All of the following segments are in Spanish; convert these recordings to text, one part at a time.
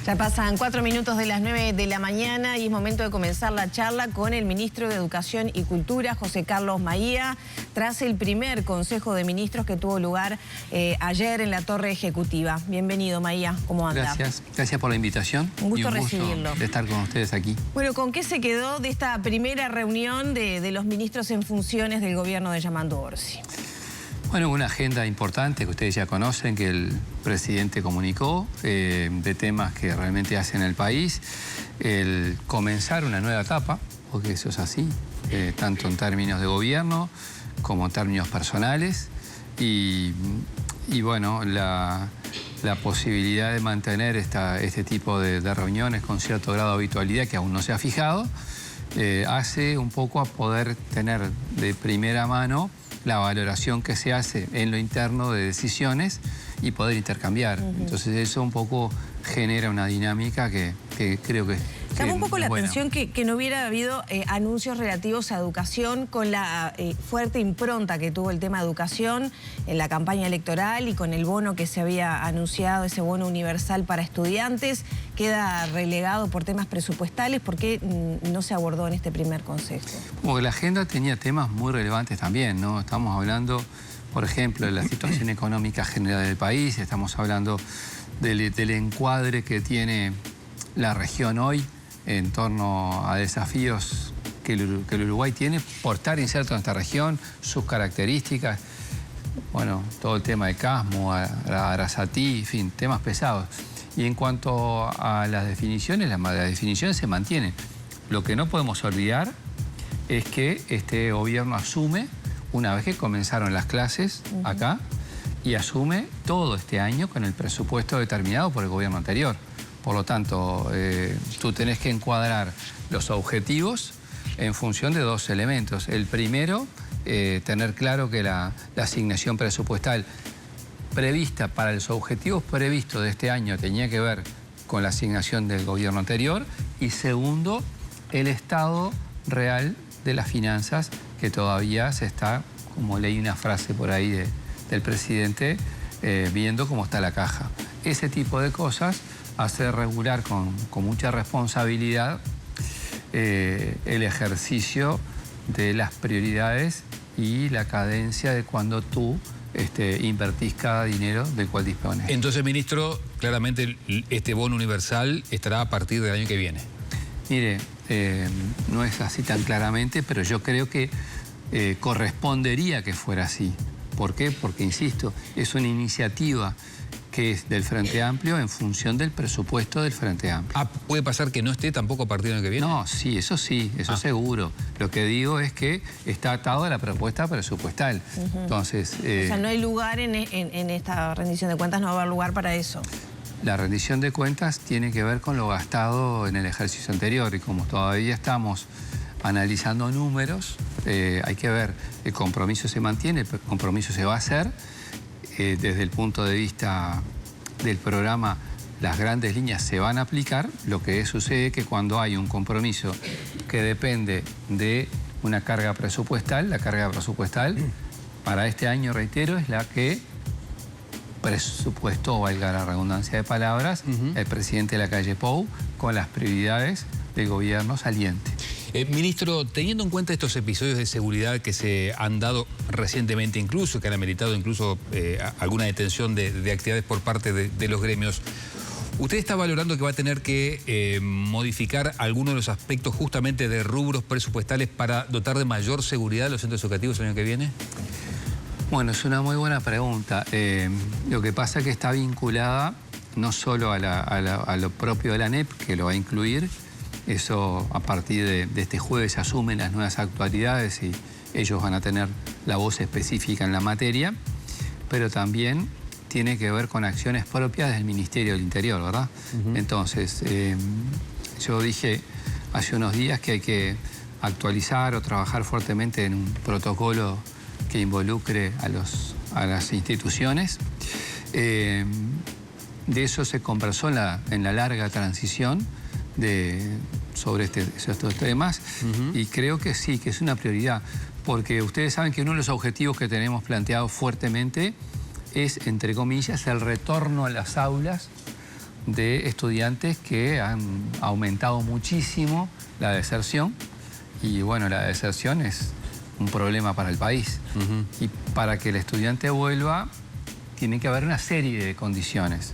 Ya pasan 4 minutos de las 9 de la mañana y es momento de comenzar la charla con el ministro de Educación y Cultura, José Carlos Maía, tras el primer Consejo de Ministros que tuvo lugar ayer en la Torre Ejecutiva. Bienvenido, Maía. ¿Cómo anda? Gracias por la invitación. Un gusto recibirlo. recibirlo. De estar con ustedes aquí. Bueno, ¿con qué se quedó de esta primera reunión de los ministros en funciones del gobierno de Yamandú Orsi? Bueno, una agenda importante que ustedes ya conocen, que el presidente comunicó, de temas que realmente hacen el país, el comenzar una nueva etapa, porque eso es así, tanto en términos de gobierno como en términos personales, y bueno, la posibilidad de mantener este tipo de reuniones con cierto grado de habitualidad que aún no se ha fijado, hace un poco a poder tener de primera mano la valoración que se hace en lo interno de decisiones y poder intercambiar. Entonces eso un poco genera una dinámica que creo que llama un poco la atención que no hubiera habido anuncios relativos a educación con la fuerte impronta que tuvo el tema de educación en la campaña electoral y con el bono que se había anunciado, ese bono universal para estudiantes, queda relegado por temas presupuestales. ¿Por qué no se abordó en este primer consejo? Como que la agenda tenía temas muy relevantes también, ¿no? Estamos hablando, por ejemplo, de la situación económica general del país, estamos hablando del encuadre que tiene la región hoy en torno a desafíos que el Uruguay tiene por estar inserto en esta región, sus características, bueno, todo el tema de Casmo, Arasatí, en fin, temas pesados. Y en cuanto a las definiciones, las definiciones se mantienen. Lo que no podemos olvidar es que este gobierno asume, una vez que comenzaron las clases acá, y asume todo este año con el presupuesto determinado por el gobierno anterior. Por lo tanto, tú tenés que encuadrar los objetivos en función de dos elementos. El primero, tener claro que la asignación presupuestal prevista para los objetivos previstos de este año tenía que ver con la asignación del gobierno anterior. Y segundo, el estado real de las finanzas, que todavía se está, como leí una frase por ahí del presidente, viendo cómo está la caja. Ese tipo de cosas hace regular con mucha responsabilidad el ejercicio de las prioridades y la cadencia de cuando tú invertís cada dinero del cual dispones. Entonces, ministro, claramente este bono universal estará a partir del año que viene. Mire, no es así tan claramente, pero yo creo que correspondería que fuera así. ¿Por qué? Porque, insisto, es una iniciativa que es del Frente Amplio en función del presupuesto del Frente Amplio. Ah, ¿puede pasar que no esté tampoco a partir del año que viene? No, sí, eso seguro. Lo que digo es que está atado a la propuesta presupuestal. Entonces, o sea, no hay lugar en esta rendición de cuentas, no va a haber lugar para eso. La rendición de cuentas tiene que ver con lo gastado en el ejercicio anterior, y como todavía estamos analizando números, hay que ver, el compromiso se mantiene, el compromiso se va a hacer. Desde el punto de vista del programa, las grandes líneas se van a aplicar. Lo que sucede es que cuando hay un compromiso que depende de una carga presupuestal, la carga presupuestal para este año, reitero, es la que presupuestó, valga la redundancia de palabras, el presidente de la calle Pou, con las prioridades del gobierno saliente. Ministro, teniendo en cuenta estos episodios de seguridad que se han dado recientemente incluso, que han ameritado incluso alguna detención de actividades por parte de los gremios, ¿usted está valorando que va a tener que modificar algunos de los aspectos justamente de rubros presupuestales para dotar de mayor seguridad a los centros educativos el año que viene? Bueno, es una muy buena pregunta. Lo que pasa es que está vinculada no solo a lo propio de la ANEP, que lo va a incluir. Eso a partir de este jueves se asumen las nuevas actualidades y ellos van a tener la voz específica en la materia, pero también tiene que ver con acciones propias del Ministerio del Interior, ¿verdad? Entonces, yo dije hace unos días que hay que actualizar o trabajar fuertemente en un protocolo que involucre a las instituciones. De eso se conversó en la larga transición sobre estos temas, y creo que sí, que es una prioridad, porque ustedes saben que uno de los objetivos que tenemos planteados fuertemente es, entre comillas, el retorno a las aulas de estudiantes que han aumentado muchísimo la deserción y bueno, la deserción es un problema para el país. Y para que el estudiante vuelva tiene que haber una serie de condiciones,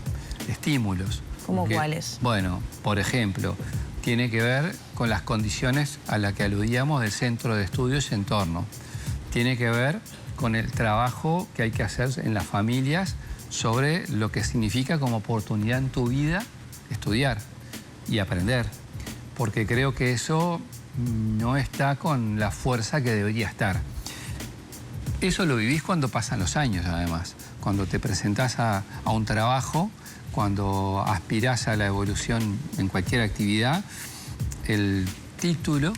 estímulos. ¿Cómo cuáles? Bueno, por ejemplo, tiene que ver con las condiciones a las que aludíamos del centro de estudios y entorno. Tiene que ver con el trabajo que hay que hacer en las familias sobre lo que significa como oportunidad en tu vida estudiar y aprender. Porque creo que eso no está con la fuerza que debería estar. Eso lo vivís cuando pasan los años, además. Cuando te presentás a un trabajo, cuando aspirás a la evolución en cualquier actividad, el título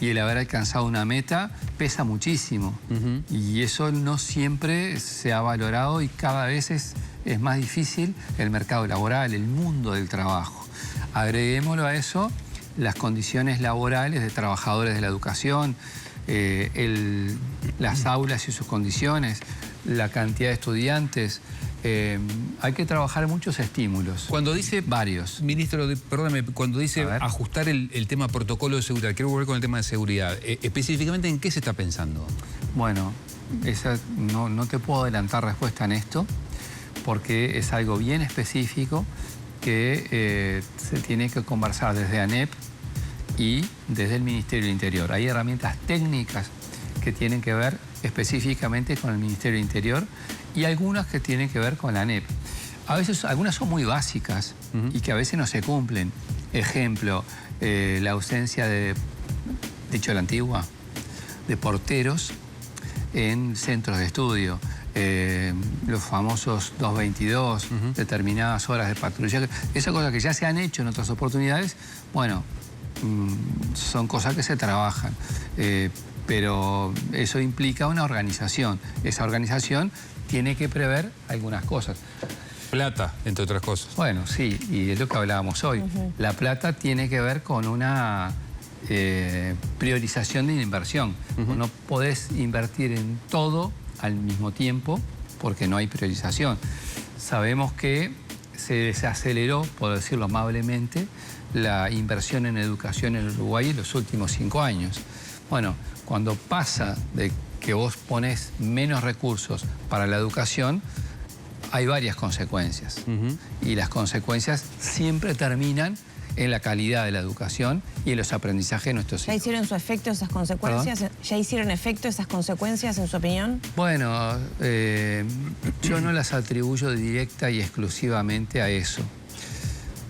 y el haber alcanzado una meta pesa muchísimo. Y eso no siempre se ha valorado y cada vez es más difícil el mercado laboral, el mundo del trabajo. Agreguémoslo a eso las condiciones laborales de trabajadores de la educación, las aulas y sus condiciones, la cantidad de estudiantes. Hay que trabajar muchos estímulos. Cuando dice, varios. Ministro, perdóname, cuando dice ajustar el tema protocolo de seguridad, quiero volver con el tema de seguridad. Específicamente, ¿en qué se está pensando? Bueno, no te puedo adelantar respuesta en esto, porque es algo bien específico que se tiene que conversar desde ANEP y desde el Ministerio del Interior. Hay herramientas técnicas que tienen que ver específicamente con el Ministerio del Interior y algunas que tienen que ver con la ANEP. A veces, algunas son muy básicas y que a veces no se cumplen. Ejemplo, la ausencia de, dicho la antigua, de porteros en centros de estudio. Los famosos 222, determinadas horas de patrullaje. Esas cosas que ya se han hecho en otras oportunidades, bueno, son cosas que se trabajan. Pero eso implica una organización. Esa organización tiene que prever algunas cosas. Plata, entre otras cosas. Bueno, sí, y es lo que hablábamos hoy. La plata tiene que ver con una priorización de la inversión. No podés invertir en todo al mismo tiempo porque no hay priorización. Sabemos que se desaceleró, por decirlo amablemente, la inversión en educación en Uruguay en los últimos 5 años. Bueno, cuando pasa de que vos ponés menos recursos para la educación, hay varias consecuencias. Y las consecuencias siempre terminan en la calidad de la educación y en los aprendizajes de nuestros hijos. ¿Ya hicieron su efecto esas consecuencias? ¿Perdón? ¿Ya hicieron efecto esas consecuencias, en su opinión? Bueno, yo no las atribuyo directa y exclusivamente a eso,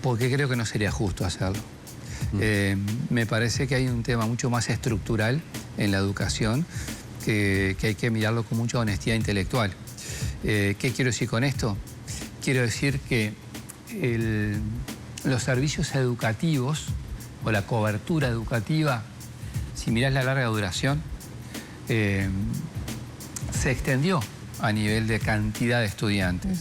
porque creo que no sería justo hacerlo. Me parece que hay un tema mucho más estructural en la educación que hay que mirarlo con mucha honestidad intelectual. ¿Qué quiero decir con esto? Quiero decir que los servicios educativos o la cobertura educativa, si mirás la larga duración, se extendió a nivel de cantidad de estudiantes.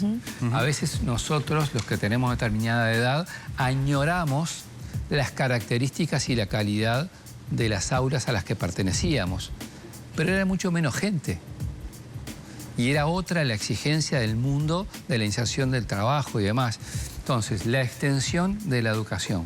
A veces nosotros, los que tenemos determinada edad, añoramos las características y la calidad de las aulas a las que pertenecíamos, pero era mucho menos gente. Y era otra la exigencia del mundo de la inserción del trabajo y demás. Entonces, la extensión de la educación,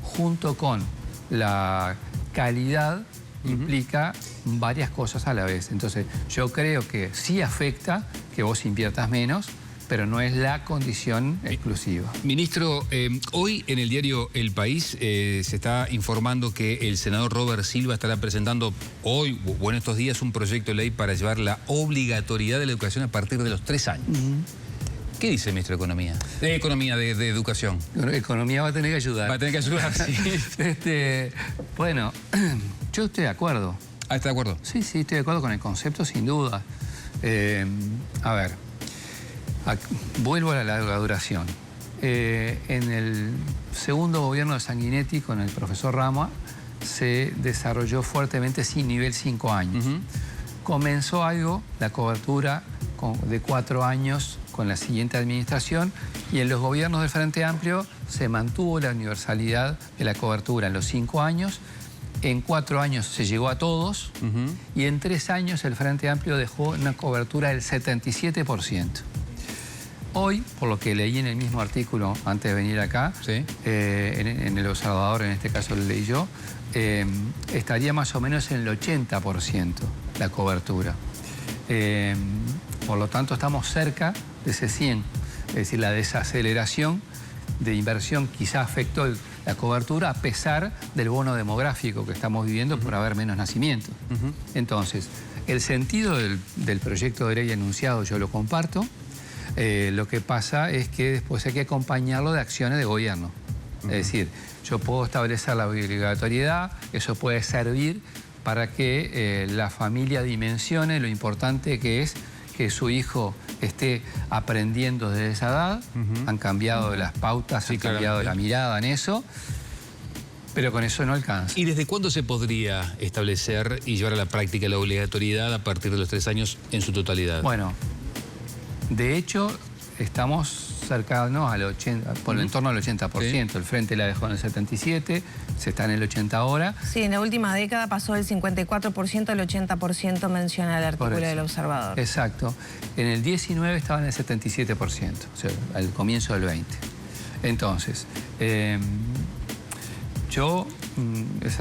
junto con la calidad, implica varias cosas a la vez. Entonces, yo creo que sí afecta que vos inviertas menos, pero no es la condición exclusiva. Ministro, hoy en el diario El País se está informando que el senador Robert Silva estará presentando hoy o en estos días un proyecto de ley para llevar la obligatoriedad de la educación a partir de los 3 años. ¿Qué dice el ministro de Economía? De Educación. Economía va a tener que ayudar. Va a tener que ayudar, sí. Bueno, yo estoy de acuerdo. ¿Ah, está de acuerdo? Sí, estoy de acuerdo con el concepto, sin duda. A ver, vuelvo a la larga duración. En el segundo gobierno de Sanguinetti, con el profesor Rama, se desarrolló fuertemente sin nivel 5 años. Comenzó algo, la cobertura de 4 años con la siguiente administración, y en los gobiernos del Frente Amplio se mantuvo la universalidad de la cobertura en los 5 años. En 4 años se llegó a todos y en 3 años el Frente Amplio dejó una cobertura del 77%. Hoy, por lo que leí en el mismo artículo antes de venir acá, ¿sí? en El Observador, en este caso lo leí yo, estaría más o menos en el 80% la cobertura. Por lo tanto, estamos cerca de ese 100%. Es decir, la desaceleración de inversión quizá afectó la cobertura a pesar del bono demográfico que estamos viviendo por haber menos nacimientos. Entonces, el sentido del proyecto de ley anunciado yo lo comparto. Lo que pasa es que después hay que acompañarlo de acciones de gobierno. Es decir, yo puedo establecer la obligatoriedad, eso puede servir para que la familia dimensione lo importante que es que su hijo esté aprendiendo desde esa edad. Han cambiado las pautas, han cambiado la mirada en eso, pero con eso no alcanza. ¿Y desde cuándo se podría establecer y llevar a la práctica la obligatoriedad a partir de los 3 años en su totalidad? Bueno, de hecho, estamos cercanos al 80, por en torno al 80%. ¿Sí? El Frente la dejó en el 77%, se está en el 80% ahora. Sí, en la última década pasó del 54% al 80%, menciona el artículo del Observador. Exacto. En el 19 estaba en el 77%, o sea, al comienzo del 20. Entonces, esa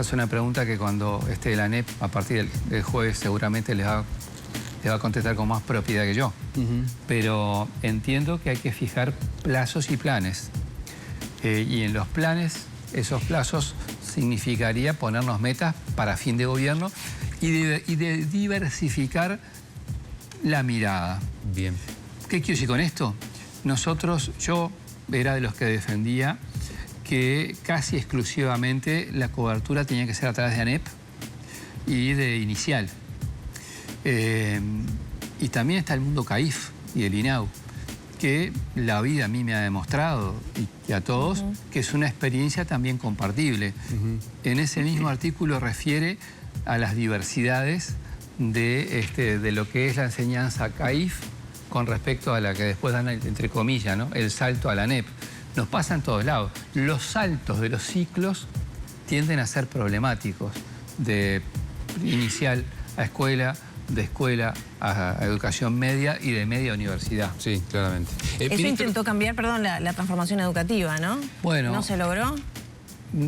es una pregunta que cuando esté la ANEP, a partir del jueves, seguramente les va a contestar con más propiedad que yo. Pero entiendo que hay que fijar plazos y planes. Y en los planes, esos plazos significaría ponernos metas para fin de gobierno y de diversificar la mirada. Bien. ¿Qué quiero decir con esto? Yo era de los que defendía que casi exclusivamente la cobertura tenía que ser a través de ANEP y de Inicial. Y también está el mundo CAIF y el INAU, que la vida a mí me ha demostrado, y a todos, que es una experiencia también compartible. En ese mismo artículo refiere a las diversidades de lo que es la enseñanza CAIF con respecto a la que después dan, entre comillas, ¿no?, el salto a la ANEP. Nos pasa en todos lados. Los saltos de los ciclos tienden a ser problemáticos, de inicial a escuela, de escuela a educación media y de media a universidad. Sí, claramente. Eso intentó cambiar, perdón, la transformación educativa, ¿no? Bueno. ¿No se logró?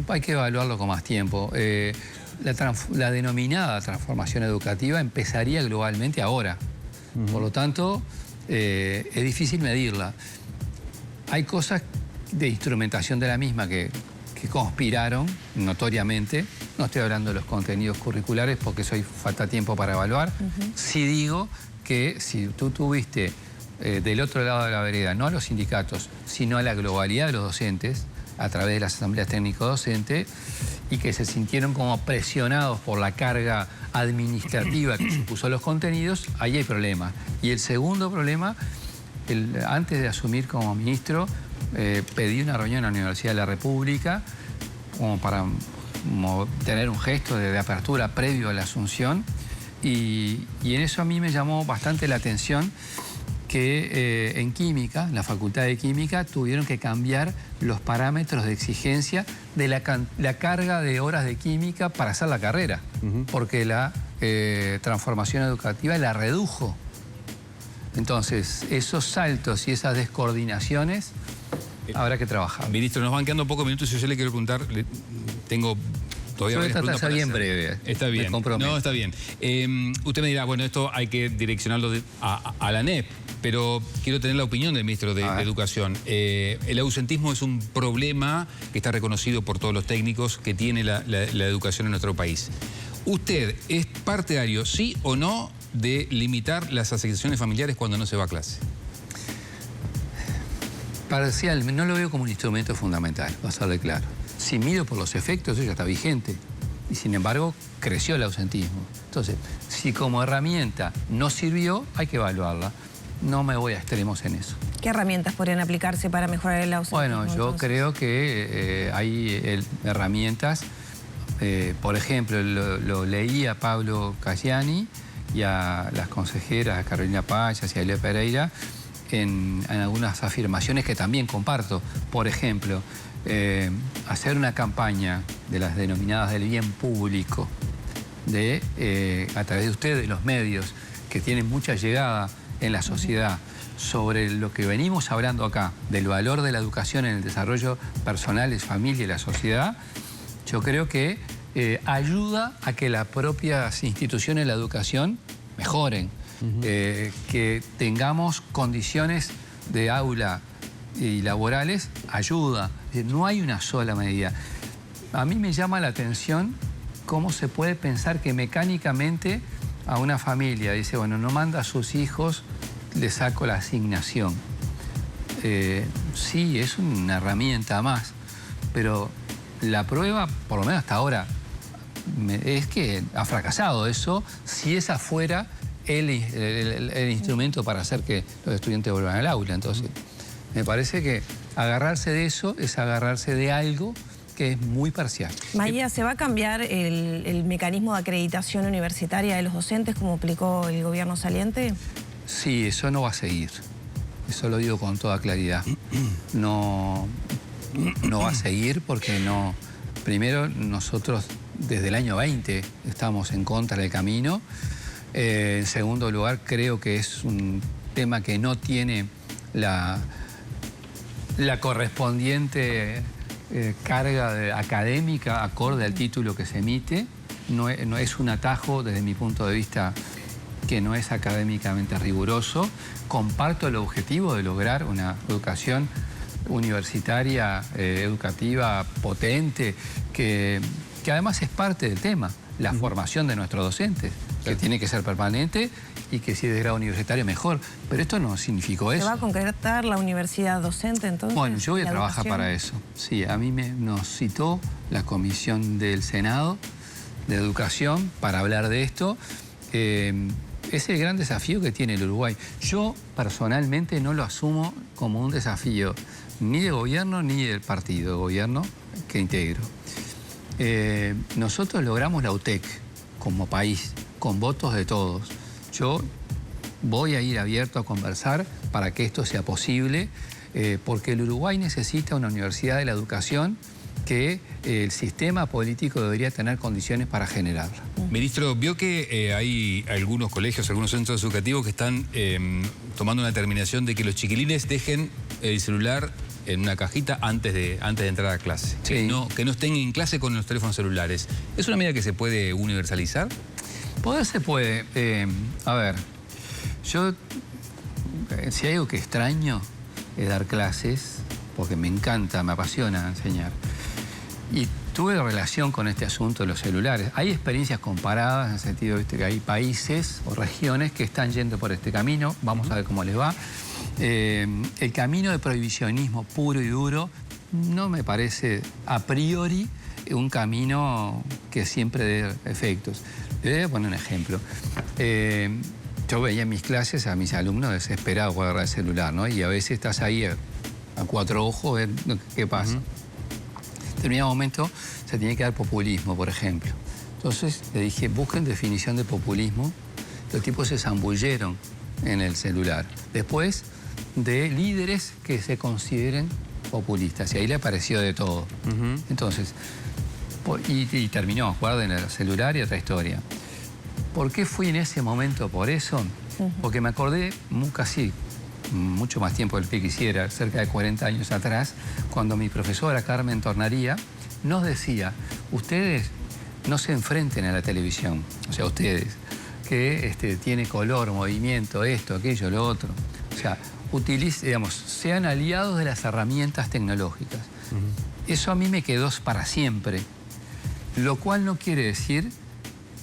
Hay que evaluarlo con más tiempo. La denominada transformación educativa empezaría globalmente ahora. Por lo tanto, es difícil medirla. Hay cosas de instrumentación de la misma que conspiraron notoriamente. No estoy hablando de los contenidos curriculares porque eso falta tiempo para evaluar. Sí digo que si tú tuviste del otro lado de la vereda, no a los sindicatos, sino a la globalidad de los docentes, a través de las asambleas técnico-docentes, y que se sintieron como presionados por la carga administrativa que supuso los contenidos, ahí hay problemas. Y el segundo problema, antes de asumir como ministro, pedí una reunión en la Universidad de la República como para tener un gesto de apertura previo a la asunción, y en eso a mí me llamó bastante la atención que en química, la Facultad de Química, tuvieron que cambiar los parámetros de exigencia de la carga de horas de química para hacer la carrera, porque la transformación educativa la redujo. Entonces, esos saltos y esas descoordinaciones habrá que trabajar. Ministro, nos van quedando pocos minutos y yo le quiero preguntar, tengo todavía varias preguntas para bien hacer. Breve. Está bien. No, está bien. Usted me dirá, bueno, esto hay que direccionarlo a la ANEP, pero quiero tener la opinión del ministro de Educación. El ausentismo es un problema que está reconocido por todos los técnicos que tiene la educación en nuestro país. ¿Usted es partidario, sí o no, de limitar las asignaciones familiares cuando no se va a clase? Parcial, no lo veo como un instrumento fundamental, para serle claro. Si mido por los efectos, eso ya está vigente. Y sin embargo, creció el ausentismo. Entonces, si como herramienta no sirvió, hay que evaluarla. No me voy a extremos en eso. ¿Qué herramientas podrían aplicarse para mejorar el ausentismo? Bueno, yo creo que hay herramientas. Por ejemplo, lo leí a Pablo Cayani y a las consejeras, a Carolina Payas y a Elia Pereira, en algunas afirmaciones que también comparto. Por ejemplo, hacer una campaña de las denominadas del bien público, a través de ustedes, los medios, que tienen mucha llegada en la sociedad, sobre lo que venimos hablando acá, del valor de la educación en el desarrollo personal, de familia y la sociedad, yo creo que ayuda a que las propias instituciones de la educación mejoren, que tengamos condiciones de aula y laborales, ayuda. No hay una sola medida. A mí me llama la atención cómo se puede pensar que mecánicamente a una familia dice, bueno, no manda a sus hijos, le saco la asignación. Sí, es una herramienta más, pero la prueba, por lo menos hasta ahora, es que ha fracasado eso, si esa fuera el instrumento para hacer que los estudiantes vuelvan al aula. Entonces, me parece que agarrarse de eso es agarrarse de algo que es muy parcial. María, ¿se va a cambiar el mecanismo de acreditación universitaria de los docentes como aplicó el gobierno saliente? Sí, eso no va a seguir. Eso lo digo con toda claridad. No va a seguir porque no... Primero, nosotros desde el año 20 estamos en contra del camino. En segundo lugar, creo que es un tema que no tiene la correspondiente carga académica acorde al título que se emite. No es un atajo desde mi punto de vista que no es académicamente riguroso. Comparto el objetivo de lograr una educación universitaria, educativa, potente, que además es parte del tema, la formación de nuestros docentes, que tiene que ser permanente y que si es de grado universitario mejor. Pero esto no significó eso. ¿Se va a concretar la universidad docente entonces? Bueno, yo voy a trabajar para eso. Sí, a mí nos citó la Comisión del Senado de Educación para hablar de esto. Es el gran desafío que tiene el Uruguay. Yo personalmente no lo asumo como un desafío ni de gobierno ni del partido de gobierno que integro. Nosotros logramos la UTEC como país, con votos de todos. Yo voy a ir abierto a conversar para que esto sea posible, porque el Uruguay necesita una universidad de la educación que el sistema político debería tener condiciones para generarla. Ministro, vio que hay algunos colegios, algunos centros educativos que están tomando una determinación de que los chiquilines dejen el celular en una cajita antes de entrar a clase. Sí. Que no estén en clase con los teléfonos celulares. ¿Es una medida que se puede universalizar? Poder se puede. A ver, yo, si hay algo que extraño es dar clases, porque me encanta, me apasiona enseñar. Y tuve relación con este asunto de los celulares. Hay experiencias comparadas en el sentido de que hay países o regiones que están yendo por este camino. Vamos a ver cómo les va. El camino de prohibicionismo puro y duro no me parece a priori un camino que siempre dé efectos. Les voy a poner un ejemplo. Yo veía en mis clases a mis alumnos desesperados por agarrar el celular, ¿no? Y a veces estás ahí a cuatro ojos, ver qué pasa. En determinado momento se tiene que dar populismo, por ejemplo. Entonces le dije, busquen definición de populismo. Los tipos se zambulleron en el celular. Después de líderes que se consideren populistas. Y ahí le apareció de todo. Entonces, y terminó, guarden el celular y otra historia. ¿Por qué fui en ese momento por eso? Porque me acordé casi mucho más tiempo del que quisiera, cerca de 40 años atrás, cuando mi profesora Carmen Tornaría nos decía, ustedes no se enfrenten a la televisión, o sea, ustedes, que tiene color, movimiento, esto, aquello, lo otro. O sea, sean aliados de las herramientas tecnológicas. Eso a mí me quedó para siempre, lo cual no quiere decir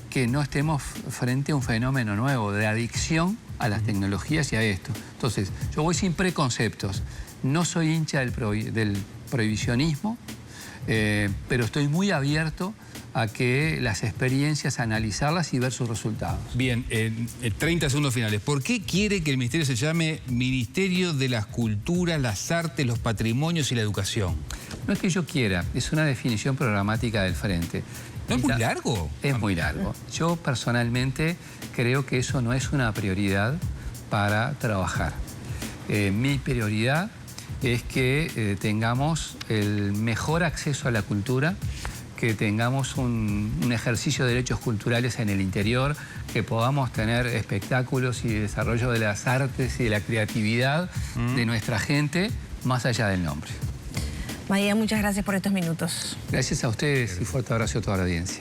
que no estemos frente a un fenómeno nuevo de adicción a las tecnologías y a esto. Entonces, yo voy sin preconceptos. No soy hincha del prohibicionismo, pero estoy muy abierto a que las experiencias, analizarlas y ver sus resultados. Bien, 30 segundos finales. ¿Por qué quiere que el ministerio se llame Ministerio de las Culturas, las Artes, los Patrimonios y la Educación? No es que yo quiera, es una definición programática del Frente. ¿No es muy largo? Es muy largo. Yo personalmente creo que eso no es una prioridad para trabajar. Mi prioridad es que tengamos el mejor acceso a la cultura, que tengamos un ejercicio de derechos culturales en el interior, que podamos tener espectáculos y desarrollo de las artes y de la creatividad de nuestra gente, más allá del nombre. Maía, muchas gracias por estos minutos. Gracias a ustedes y fuerte abrazo a toda la audiencia.